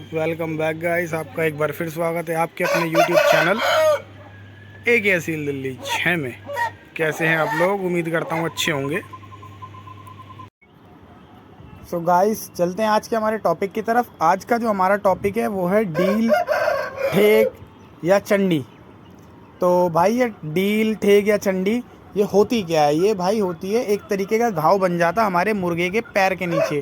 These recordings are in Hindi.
वेलकम बैक गाइस, आपका एक बार फिर स्वागत है आपके अपने यूट्यूब चैनल एक एसील दिल्ली 6 में। कैसे हैं आप लोग? उम्मीद करता हूँ अच्छे होंगे। सो गाइस, चलते हैं आज के हमारे टॉपिक की तरफ। आज का जो हमारा टॉपिक है वो है डील, ठेक या चंडी। तो भाई ये डील, ठेक या चंडी ये होती क्या है? ये भाई होती है एक तरीके का घाव बन जाता हमारे मुर्गे के पैर के नीचे,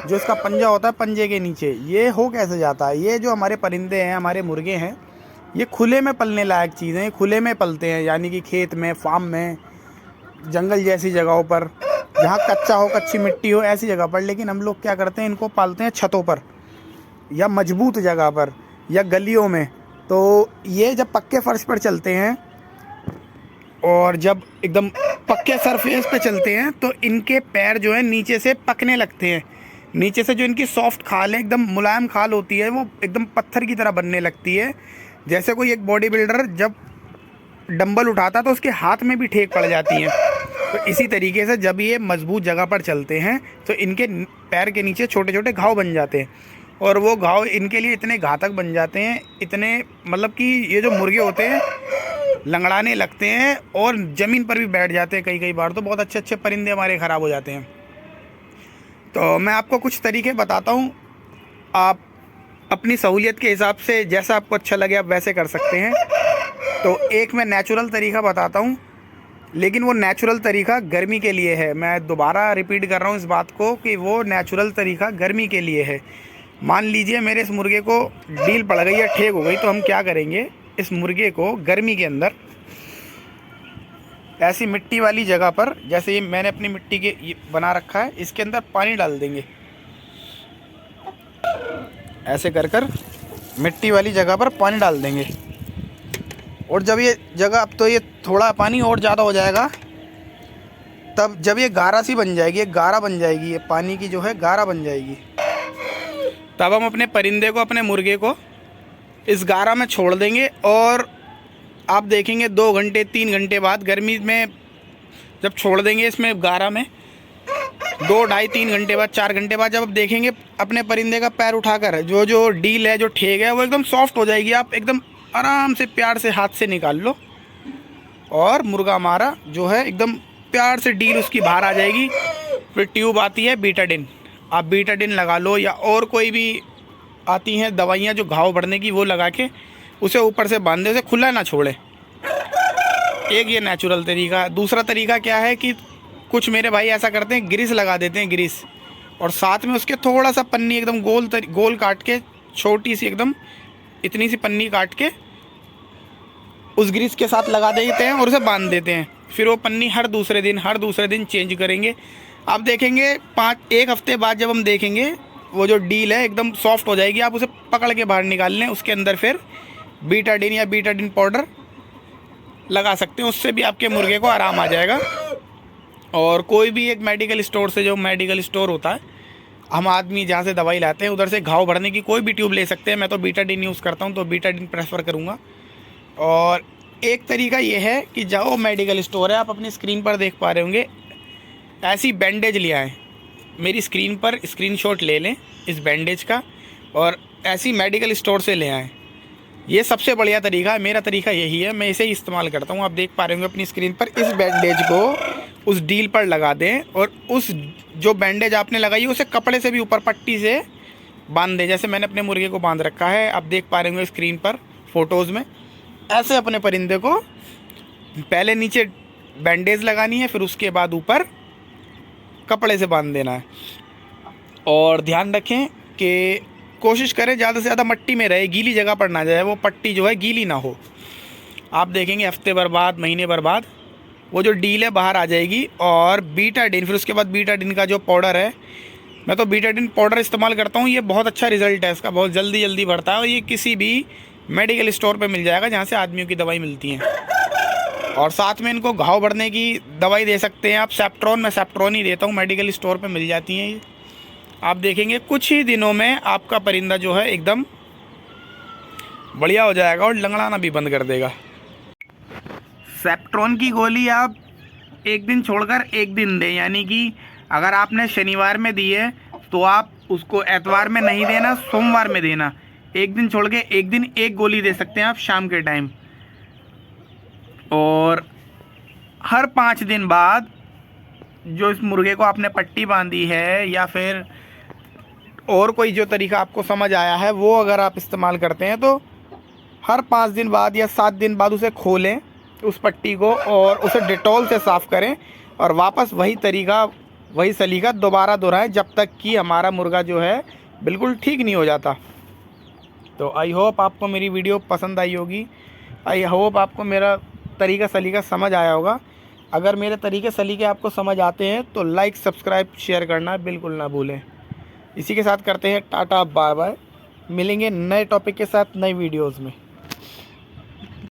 जो इसका पंजा होता है पंजे के नीचे। ये हो कैसे जाता है? ये जो हमारे परिंदे हैं, हमारे मुर्गे हैं, ये खुले में पलने लायक चीज़ें हैं। खुले में पलते हैं, यानी कि खेत में, फार्म में, जंगल जैसी जगहों पर, जहाँ कच्चा हो, कच्ची मिट्टी हो, ऐसी जगह पर। लेकिन हम लोग क्या करते हैं, इनको पालते हैं छतों पर या मजबूत जगह पर या गलियों में। तो ये जब पक्के फर्श पर चलते हैं और जब एकदम पक्के सरफेस पे चलते हैं तो इनके पैर जो है नीचे से पकने लगते हैं। नीचे से जो इनकी सॉफ्ट खाल है, एकदम मुलायम खाल होती है, वो एकदम पत्थर की तरह बनने लगती है। जैसे कोई एक बॉडी बिल्डर जब डंबल उठाता तो उसके हाथ में भी ठेक पड़ जाती है। तो इसी तरीके से जब ये मजबूत जगह पर चलते हैं तो इनके पैर के नीचे छोटे छोटे घाव बन जाते हैं। और वो घाव इनके लिए इतने घातक बन जाते हैं, इतने मतलब कि ये जो मुर्गे होते हैं लंगड़ाने लगते हैं और ज़मीन पर भी बैठ जाते हैं। कई कई बार तो बहुत अच्छे अच्छे परिंदे हमारे ख़राब हो जाते हैं। तो मैं आपको कुछ तरीके बताता हूँ, आप अपनी सहूलियत के हिसाब से जैसा आपको अच्छा लगे आप वैसे कर सकते हैं। तो एक मैं नेचुरल तरीका बताता हूँ, लेकिन वो नेचुरल तरीका गर्मी के लिए है। मैं दोबारा रिपीट कर रहा हूँ इस बात को कि वो नेचुरल तरीका गर्मी के लिए है। मान लीजिए मेरे इस मुर्गे को डील पड़ गई या ठेक हो गई, तो हम क्या करेंगे, इस मुर्गे को गर्मी के अंदर ऐसी मिट्टी वाली जगह पर, जैसे ये मैंने अपनी मिट्टी के बना रखा है, इसके अंदर पानी डाल देंगे। ऐसे कर कर मिट्टी वाली जगह पर पानी डाल देंगे। और जब ये जगह, अब तो ये थोड़ा पानी और ज़्यादा हो जाएगा, तब जब ये गारा सी बन जाएगी, एक गारा बन जाएगी, ये पानी की जो है गारा बन जाएगी, तब हम अपने परिंदे को, अपने मुर्गे को इस गारा में छोड़ देंगे। और आप देखेंगे 2 घंटे 3 घंटे बाद, गर्मी में जब छोड़ देंगे इसमें गारा में, 2 ढाई 3 घंटे बाद, 4 घंटे बाद जब आप देखेंगे अपने परिंदे का पैर उठाकर जो डील है, जो ठेक है, वो एकदम सॉफ्ट हो जाएगी। आप एकदम आराम से प्यार से हाथ से निकाल लो और मुर्गा हमारा जो है एकदम प्यार से डील उसकी बाहर आ जाएगी। फिर ट्यूब आती है बीटाडिन, आप बीटाडिन लगा लो, या और कोई भी आती हैं दवाइयाँ जो घाव बढ़ने की, वो लगा के उसे ऊपर से बांध दे, उसे खुला ना छोड़े। एक ये नेचुरल तरीका। दूसरा तरीका क्या है कि कुछ मेरे भाई ऐसा करते हैं, ग्रीस लगा देते हैं, ग्रीस, और साथ में उसके थोड़ा सा पन्नी एकदम गोल काट के, छोटी सी एकदम इतनी सी पन्नी काट के उस ग्रीस के साथ लगा देते हैं और उसे बांध देते हैं। फिर वो पन्नी हर दूसरे दिन चेंज करेंगे। आप देखेंगे 1 हफ्ते बाद जब हम देखेंगे, वो जो डील है एकदम सॉफ्ट हो जाएगी। आप उसे पकड़ के बाहर निकाल लें, उसके अंदर फिर बीटाडिन या बीटाडिन पाउडर लगा सकते हैं, उससे भी आपके मुर्गे को आराम आ जाएगा। और कोई भी एक मेडिकल स्टोर से, जो मेडिकल स्टोर होता है, हम आदमी जहाँ से दवाई लाते हैं, उधर से घाव भरने की कोई भी ट्यूब ले सकते हैं। मैं तो बीटाडिन यूज़ करता हूँ, तो बीटाडिन प्रेफर करूँगा। और एक तरीका ये है कि जाओ मेडिकल स्टोर है, आप अपनी स्क्रीन पर देख पा रहे होंगे, ऐसी बैंडेज ले आएँ। मेरी स्क्रीन पर स्क्रीनशॉट ले लें इस बैंडेज का और ऐसी मेडिकल स्टोर से ले आएँ। ये सबसे बढ़िया तरीका है, मेरा तरीका यही है, मैं इसे ही इस्तेमाल करता हूँ। आप देख पा रहे होंगे अपनी स्क्रीन पर, इस बैंडेज को उस डील पर लगा दें और उस जो बैंडेज आपने लगाई है उसे कपड़े से भी ऊपर पट्टी से बांध दें, जैसे मैंने अपने मुर्गे को बांध रखा है। आप देख पा रहे होंगे स्क्रीन पर फ़ोटोज़ में। ऐसे अपने परिंदे को पहले नीचे बैंडेज लगानी है, फिर उसके बाद ऊपर कपड़े से बांध देना है। और ध्यान रखें कि कोशिश करें ज़्यादा से ज़्यादा मट्टी में रहे, गीली जगह पर ना जाए, वो पट्टी जो है गीली ना हो। आप देखेंगे हफ्ते भर बाद, महीने भर बाद वो जो डील है बाहर आ जाएगी। और बीटाडिन, फिर उसके बाद बीटाडिन का जो पाउडर है, मैं तो बीटाडिन पाउडर इस्तेमाल करता हूँ। ये बहुत अच्छा रिज़ल्ट है इसका, बहुत जल्दी बढ़ता है। और ये किसी भी मेडिकल स्टोर पे मिल जाएगा जहाँ से आदमियों की दवाई मिलती हैं। और साथ में इनको घाव बढ़ने की दवाई दे सकते हैं आप, सेप्ट्रॉन, मैं सेप्ट्रॉन ही देता हूँ, मेडिकल स्टोर पे मिल जाती हैं ये। आप देखेंगे कुछ ही दिनों में आपका परिंदा जो है एकदम बढ़िया हो जाएगा और लंगड़ाना भी बंद कर देगा। सेप्ट्रॉन की गोली आप 1 दिन छोड़कर 1 दिन दें, यानी कि अगर आपने शनिवार में दी है तो आप उसको एतवार में नहीं देना, सोमवार में देना। एक दिन छोड़ के एक दिन एक गोली दे सकते हैं आप शाम के टाइम। और हर 5 दिन बाद जो इस मुर्गे को आपने पट्टी बांधी है या फिर और कोई जो तरीका आपको समझ आया है वो अगर आप इस्तेमाल करते हैं तो हर 5 दिन बाद या 7 दिन बाद उसे खोलें उस पट्टी को और उसे डेटॉल से साफ़ करें और वापस वही तरीका वही सलीका दोबारा दोहराएं जब तक कि हमारा मुर्गा जो है बिल्कुल ठीक नहीं हो जाता। तो आई होप आपको मेरी वीडियो पसंद आई होगी। आई होप आपको मेरा तरीका सलीका समझ आया होगा। अगर मेरे तरीके सलीके आपको समझ आते हैं तो लाइक सब्सक्राइब शेयर करना बिल्कुल ना भूलें। इसी के साथ करते हैं टाटा बाय बाय। मिलेंगे नए टॉपिक के साथ नई वीडियोज़ में।